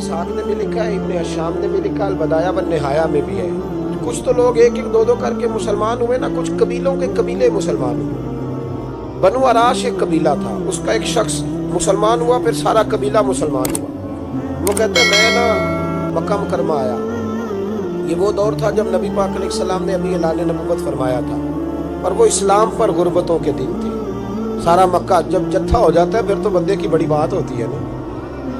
इसहाक ने भी लिखा है, इब्ने अशाम ने भी लिखा, अल-बदाया व निहाया में भी है। कुछ तो लोग एक एक दो दो करके मुसलमान हुए ना, कुछ कबीलों के कबीले मुसलमान हुए। बनु अराश एक कबीला था, उसका एक शख्स मुसलमान हुआ, फिर सारा कबीला मुसलमान हुआ। वो कहते हैं मैं ना मक्का मुकरमा आया। ये वो दौर था जब नबी पाक अलैहिस्सलाम ने अभी ऐलान नबुव्वत फरमाया था, और वो इस्लाम पर गुर्बतों के दिन थे। सारा मक्का जब जत्था हो जाता है फिर तो बंदे की बड़ी बात होती है ना,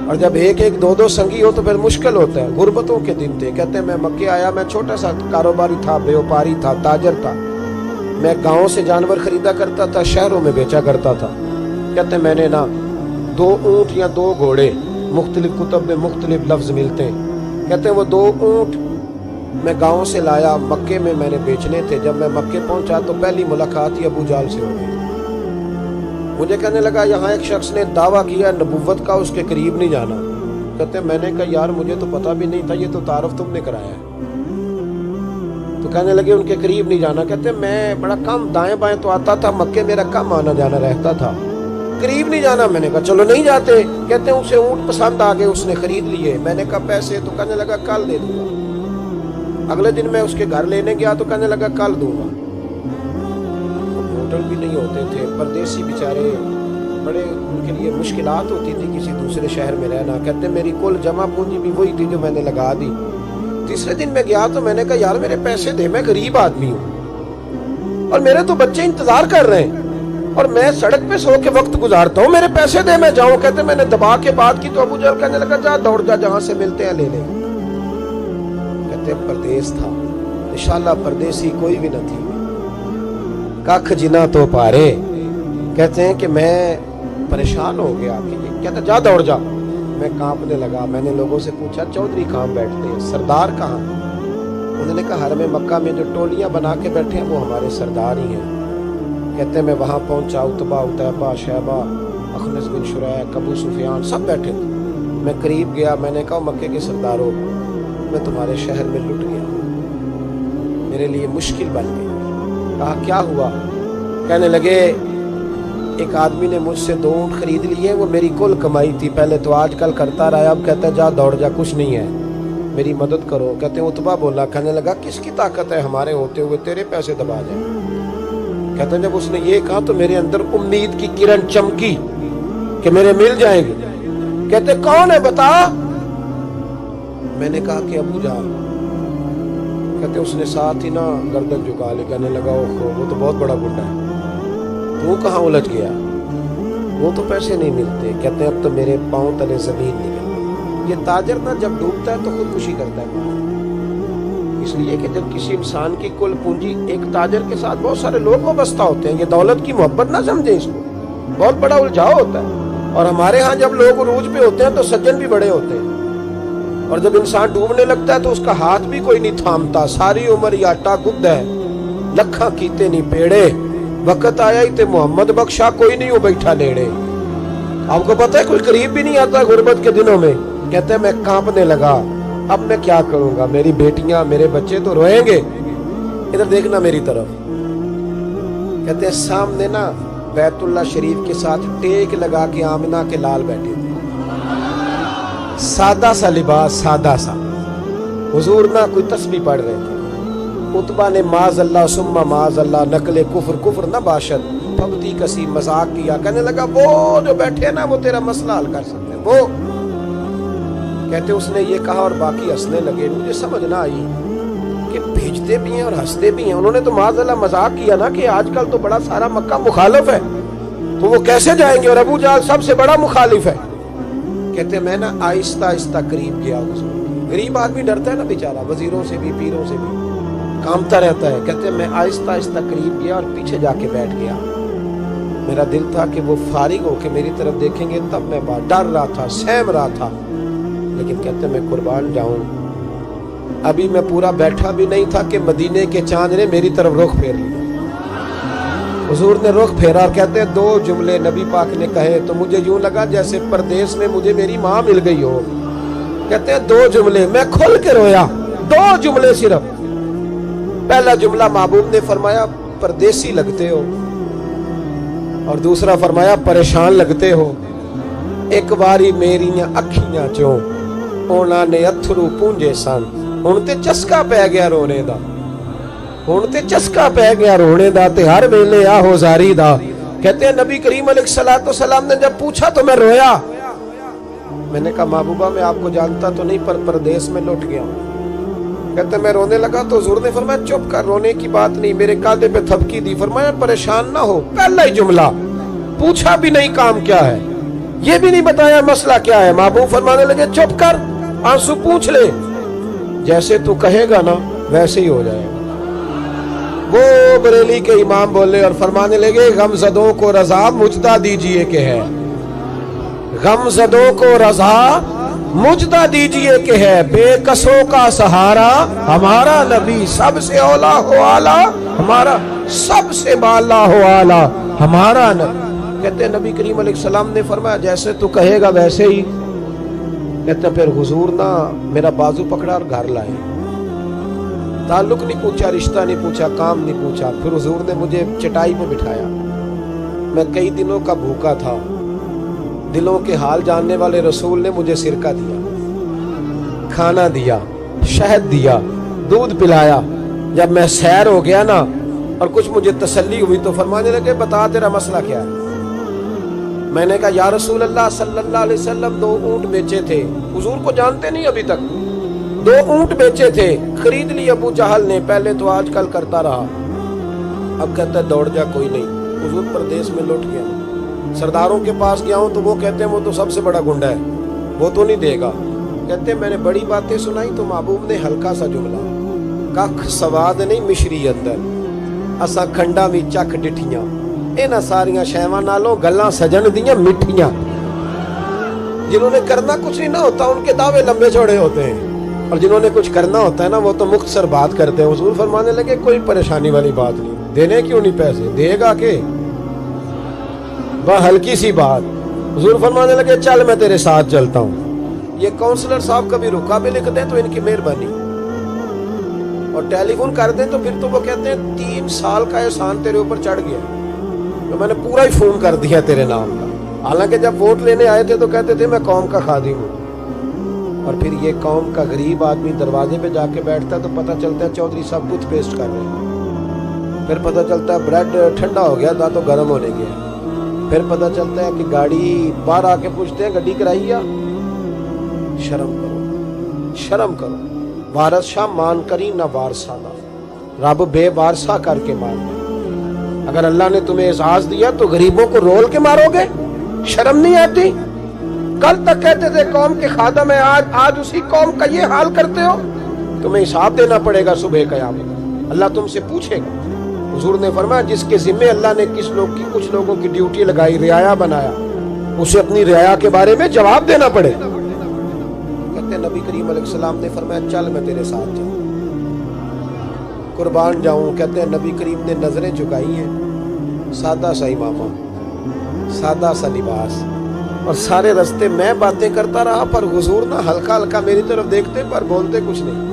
और जब एक एक दो दो संगी हो तो फिर मुश्किल होता है। गुर्बतों के दिन थे। कहते हैं मैं मक्के आया, मैं छोटा सा कारोबारी था, व्यापारी था, ताजर था। मैं गाँव से जानवर खरीदा करता था, शहरों में बेचा करता था। कहते हैं मैंने ना 2 ऊँट या 2 घोड़े, मुख्तलिफ कुतब में मुख्तलिफ लफ्ज़ मिलते हैं। कहते हैं वो 2 ऊँट मैं गाँव से लाया, मक्के में मैंने बेचने थे। जब मैं मक्के पहुँचा तो पहली मुलाकात ही अबू जाल से हो गई। मुझे कहने लगा यहाँ एक शख्स ने दावा किया नबुव्वत का, उसके करीब नहीं जाना। कहते हैं मैंने कहा यार मुझे तो पता भी नहीं था, ये तो तारफ तुमने कराया है। तो कहने लगे उनके करीब नहीं जाना। कहते हैं मैं बड़ा कम दाएं बाएं तो आता था, मक्के मेरा कम आना जाना रहता था, करीब नहीं जाना। मैंने कहा चलो नहीं जाते। कहते हैं उसे ऊँट पसंद आ गए, उसने खरीद लिए। मैंने कहा पैसे? तो कहने लगा कल दे दूंगा। अगले दिन मैं उसके घर लेने गया तो कहने लगा कल दूंगा। होटल भी नहीं होते थे, परदेसी बेचारे, बड़े उनके लिए मुश्किलात होती थी किसी दूसरे शहर में रहना। कहते मेरी कुल जमा पूंजी भी वही थी जो मैंने लगा दी। तीसरे दिन मैं गया तो मैंने कहा यार मेरे पैसे दे, मैं गरीब आदमी हूँ और मेरे तो बच्चे इंतजार कर रहे हैं और मैं सड़क पे सो के वक्त गुजारता हूँ, मेरे पैसे दे मैं जाऊँ। कहते मैंने दबा के बात की तो अबू जहल कहने लगा जा दौड़ जा, जहाँ से मिलते हैं ले ले। कहते परदेश था, इंशाल्लाह परदेसी कोई भी न थी, कख जिना तो पारे। कहते हैं कि मैं परेशान हो गया। कहते जा दौड़ जा। मैं कांपने लगा। मैंने लोगों से पूछा चौधरी कहाँ बैठते हैं, सरदार कहाँ? उन्होंने कहा हरम मक्का में जो टोलियां बना के बैठे हैं वो हमारे सरदार ही हैं। कहते हैं मैं वहाँ पहुँचा, उतबा, उतैबा, शैबा, अखनस बिन शुरैक, अबू सुफियान सब बैठे थे। मैं करीब गया, मैंने कहा मक्के के सरदारों मैं तुम्हारे शहर में लुट गया, मेरे लिए मुश्किल बन गई। कहा क्या हुआ? कहने लगे एक आदमी ने मुझसे 2 ऊँट खरीद लिए, वो मेरी कुल कमाई थी, पहले तो आजकल करता रहा, अब कहता है जा दौड़ जा, कुछ नहीं है, मेरी मदद करो। कहते हैं उतबा बोला। कहने लगा किसकी ताकत है हमारे होते हुए तेरे पैसे दबा जाए? कहते हैं जब उसने ये कहा तो मेरे अंदर उम्मीद की किरण चमकी कि मेरे मिल जाएंगे। कहते कौन है बता? मैंने कहा कि अबू जाल। कहते उसने साथ ही ना गर्दन झुका ली। कहने लगा ओहो वो तो बहुत बड़ा गुंडा है, तू कहाँ उलझ गया? वो तो पैसे नहीं मिलते। कहते अब तो मेरे पांव तले जमीन निकल। ये ताजर ना जब डूबता है तो खुदकुशी करता है, इसलिए कि जब किसी इंसान की कुल पूंजी एक ताजर के साथ बहुत सारे लोग वाबस्ता होते हैं, ये दौलत की मोहब्बत ना समझे, इसको बहुत बड़ा उलझाव होता है। और हमारे यहाँ जब लोग उरूज पे होते हैं तो सज्जन भी बड़े होते हैं, और जब इंसान डूबने लगता है तो उसका हाथ भी कोई नहीं थामता। सारी उम्र ये आटा गुद्द है, लखा कीते नहीं पेड़े, वक्त आया ही ते मोहम्मद बख्शा, कोई नहीं हो बैठा नेड़े। आपको पता है कोई करीब भी नहीं आता गुर्बत के दिनों में। कहते हैं मैं कांपने लगा, अब मैं क्या करूंगा, मेरी बेटियां मेरे बच्चे तो रोएंगे। इधर देखना मेरी तरफ। कहते हैं सामने ना बैतुल्लाह शरीफ के साथ टेक लगा के आमिना के लाल बैठे थे, सादा सा लिबास, सादा सा। हुजूर ना कोई तस्बीह पढ़ रहे थे। उतबा ने माज अल्लाह सुम्मा माज अल्लाह नकले कुफर कुफर न बाशद फबती कसी मजाक किया। कहने लगा वो जो बैठे ना वो तेरा मसला हल कर सकते हैं वो। कहते उसने ये कहा और बाकी हंसने लगे। मुझे समझ ना आई कि भेजते भी हैं और हंसते भी हैं। उन्होंने तो माज अल्लाह मजाक किया ना कि आजकल तो बड़ा सारा मक्का मुखालिफ है, तो वो कैसे जाएंगे, और अबू जहल सबसे बड़ा मुखालिफ है। कहते मैं ना आहिस्ता आहिस्ता करीब गया। गरीब आदमी डरता है ना बेचारा, वजीरों से भी पीरों से भी कामता रहता है। कहते मैं आहिस्ता आहिस्ता करीब गया और पीछे जाके बैठ गया। मेरा दिल था कि वो फारिग होके मेरी तरफ देखेंगे, तब मैं डर रहा था, सहम रहा था। लेकिन कहते मैं कुर्बान जाऊं, अभी मैं पूरा बैठा भी नहीं था कि मदीने के चांद ने मेरी तरफ रुख फेर लिया। हुजूर ने रुख फेरा और कहते हैं 2 जुमले नबी पाक ने कहे तो मुझे यूं लगा जैसे परदेश में मुझे मेरी माँ मिल गई हो। कहते हैं 2 जुमले, मैं खुल के रोया। 2 जुमले सिर्फ। पहला जुमला महबूब ने फरमाया परदेसी लगते हो, और दूसरा फरमाया परेशान लगते हो। एक बारी मेरियां अखियां चों ਉਹਨਾਂ ਨੇ ਅਥਰੂ ਪੂੰਝੇ ਸਨ। ਹੁਣ ਤੇ ਚਸਕਾ ਪੈ ਗਿਆ ਰੋਣੇ ਦਾ, ਹੁਣ ਤੇ ਚਸਕਾ ਪੈ ਗਿਆ रोने दा, ते हर वेले आहो जारी दा। कहते हैं नबी करीम अलैहिस्सलाम ने जब पूछा तो मैं रोया। मैंने कहा महबूबा मैं आपको जानता तो नहीं, पर परदेश में लौट गया हूँ। कहते मैं रोने लगा तो हुजूर ने फरमाया चुप कर, रोने की बात नहीं। मेरे कांधे पे थपकी दी, फरमाया परेशान ना हो। पहला ही जुमला, पूछा भी नहीं काम क्या है, ये भी नहीं बताया मसला क्या है। महबूब फरमाने लगे चुप कर, आंसू पूछ ले, जैसे तू कहेगा ना वैसे ही हो जाएगा। वो बरेली के इमाम बोले और फरमाने लगे गमजदों को रजा मुजदा दीजिए के है, गमजदों को रजा मुजदा दीजिए के है, बेकसों का सहारा हमारा नबी, सबसे औला हो आला हमारा, सबसे बाला हो आला हमारा नबी। कहते हैं नबी करीम अलैहिस्सलाम ने फरमाया जैसे तू कहेगा वैसे ही। कहते हैं फिर हुजूर ना मेरा बाजू पकड़ा और घर लाए, ताल्लुक नहीं पूछा, रिश्ता नहीं पूछा, काम नहीं पूछा। फिर हुजूर ने मुझे चटाई पे बिठाया, मैं कई दिनों का भूखा था, दिलों के हाल जानने वाले रसूल ने मुझे सिरका दिया, खाना दिया, शहद दिया, दूध पिलाया। जब मैं सैर हो गया ना और कुछ मुझे तसल्ली हुई तो फरमाने लगे बता तेरा मसला क्या है। मैंने कहा या रसूल अल्लाह सल्लल्लाहु अलैहि वसल्लम 2 ऊंट बेचे थे, हुजूर को जानते नहीं अभी तक, 2 ऊंट बेचे थे, खरीद ली अबू जहल ने, पहले तो आजकल करता रहा, अब कहता है दौड़ जा कोई नहीं। हुजूर परदेश में लौट गया, सरदारों के पास गया हूं तो वो कहते हैं वो तो सबसे बड़ा गुंडा है, वो तो नहीं देगा। कहते हैं मैंने बड़ी बातें सुनाई तो महबूब ने हल्का सा जुमला, कख सवाद नहीं मिश्री अंदर, असा खंडा भी चख डिठियां, इन्हां सारियां शैवां नालों गल्लां सजन दियां मिठियां। जिन्होंने करना कुछ नहीं ना होता उनके दावे लंबे चौड़े होते हैं, और जिन्होंने कुछ करना होता है ना वो तो मुख्तसर बात करते हैं। हुजूर फरमाने लगे कोई परेशानी वाली बात नहीं, देने क्यों नहीं पैसे, देगा के, वह हल्की सी बात। हुजूर फरमाने लगे चल मैं तेरे साथ चलता हूँ। ये काउंसलर साहब कभी रुका भी लिख दें तो इनकी मेहरबानी, और टेलीफोन कर दें तो फिर तो वो कहते हैं 3 साल का एहसान तेरे ऊपर चढ़ गया, तो मैंने पूरा ही फोन कर दिया तेरे नाम का। हालांकि जब वोट लेने आए थे तो कहते थे मैं कौम का खादिम हूँ, और फिर ये कौम का गरीब आदमी दरवाजे पे जाके बैठता है तो पता चलता है चौधरी साहब टूथपेस्ट कर रहे हैं, फिर पता चलता है ब्रेड ठंडा हो गया था तो गर्म होने गया, फिर पता चलता है कि गाड़ी बाहर आके पूछते हैं गड्डी कराई या। शर्म करो, शर्म करो, वारस शाह मान करी ना वारसा ना, रब बेवारसा करके मारना। अगर अल्लाह ने तुम्हें एजाज दिया तो गरीबों को रोल के मारोगे, शर्म नहीं आती। कल तक कहते थे कौम के खादम है, आज उसी कौम का ये हाल करते हो। तुम्हें हिसाब देना पड़ेगा सुबह क़यामत, अल्लाह तुमसे पूछेगा। हुजूर ने फरमाया जिसके जिम्मे अल्लाह ने कुछ लोगों की ड्यूटी लगाई, रियाया बनाया, उसे अपनी रियाया के बारे में जवाब देना पड़ेगा। कहते नबी करीम अलैहिस्सलाम ने फरमाया चल मैं तेरे साथ जाऊं, कुर्बान जाऊं। कहते हैं नबी करीम ने नजरें झुकाई हैं, सादा सा इमामा, सादा सा लिबास, और सारे रास्ते मैं बातें करता रहा, पर हुजूर ना हल्का हल्का मेरी तरफ देखते पर बोलते कुछ नहीं।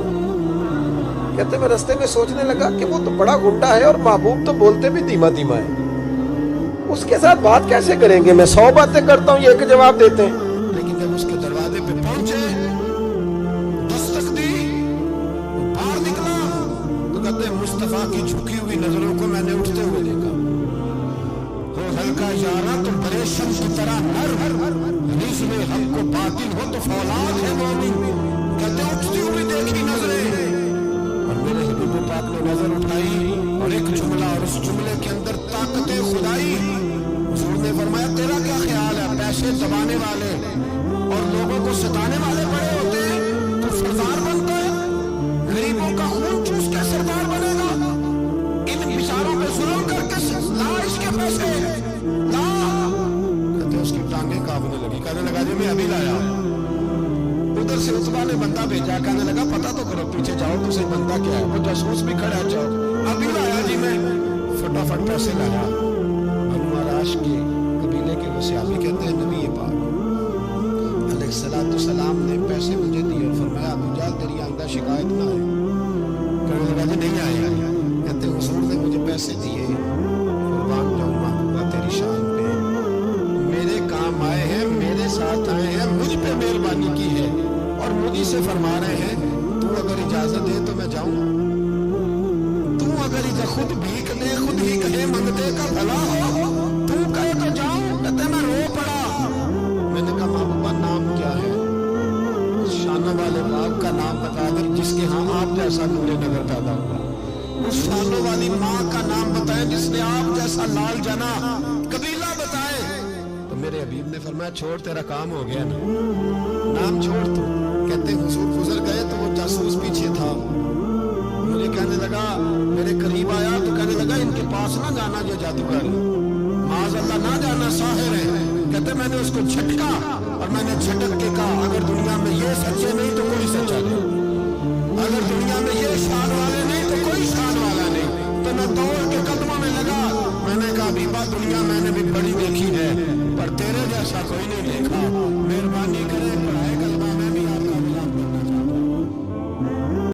कहते मैं रास्ते में सोचने लगा कि वो तो बड़ा गुंडा है और महबूब तो बोलते भी धीमा धीमा है, उसके साथ बात कैसे करेंगे। मैं 100 बातें करता हूँ, ये एक जवाब देते हैं। लेकिन जब उसके दरवाजे पे पहुंचे, दस्तक दी, बाहर निकला तो कहते हैं मुस्तफा की झुकी हुई नजरों को मैंने उठते हुए देखा। हो हल्का यारा तो बड़े शम्स की तरह नर, रिज़्क़ में हक को बातिल हो तो फौलाद है मोमिन। कहते उठती हुई देखी नजरें, और मेरे हबीब पाक ने नजर उठाई और एक जुमला, और उस जुमले के अंदर ताकत खुदाई। हुजूर ने फरमाया तेरा क्या ख्याल है, पैसे दबाने वाले और लोगों को सताने वाले बड़े होते हैं तो सरदार बनता है, गरीबों का खून चूस के सरदार बनेगा। इन बेचारों पे जुल्म करके ला इसके पैसे ला। कहते उसकी टांगें कांपने लगी, कहने लगा जी मैं अभी लाया। उधर से उतबा ने बंदा भेजा, कहने लगा पता तो करो, पीछे जाओ तो सही बंदा क्या है। वो जासूस भी खड़ा है, जाओ अभी लाया जी मैं, फटाफट पैसे लाया। बनु आराश के कबीले के वो सहाबी कहते हैं नबी पाक अलैहिस्सलाम ने पैसे मुझे दिए और फरमाया अबू जहल तेरी आइंदा शिकायत ना आए। कहने लगा जी नहीं आया। कहते हुजूर ने मुझे पैसे दिए, कुर्बान जाऊं महबूबा तेरी शान पे, मेरे काम आए हैं, मेरे साथ आए हैं, मुझ पे मेहरबानी की है اور مجھے سے فرما رہے ہیں تو اگر اجازت دے تو میں جاؤں، تو اگر خود بھیک دے، خود ہی کہے منگتے کا بھلا ہو، تو کہے تو جاؤں، کہتے میں رو پڑا۔ میں نے کہا محبوبہ نام کیا ہے؟ اس شانوں والے باپ کا نام بتا دیں جس کے ہاں آپ جیسا نور نگر پیدا ہوا، اس شانوں والی ماں کا نام بتائیں جس نے آپ جیسا لال جنا، قبیلہ بتائیں۔ تو میرے حبیب نے فرمایا چھوڑ تیرا کام ہو گیا نا، نام چھوڑ تو۔ کہتے حضور گزر گئے تو وہ جاسوس پیچھے تھا، مجھے کہنے لگا، میرے قریب آیا تو کہنے لگا ان کے پاس نہ جانا جو جادوگر، معاذ اللہ نہ جانا، ساحر ہے۔ کہتے میں نے اس کو جھٹکا اور میں نے جھٹک کے کہا اگر دنیا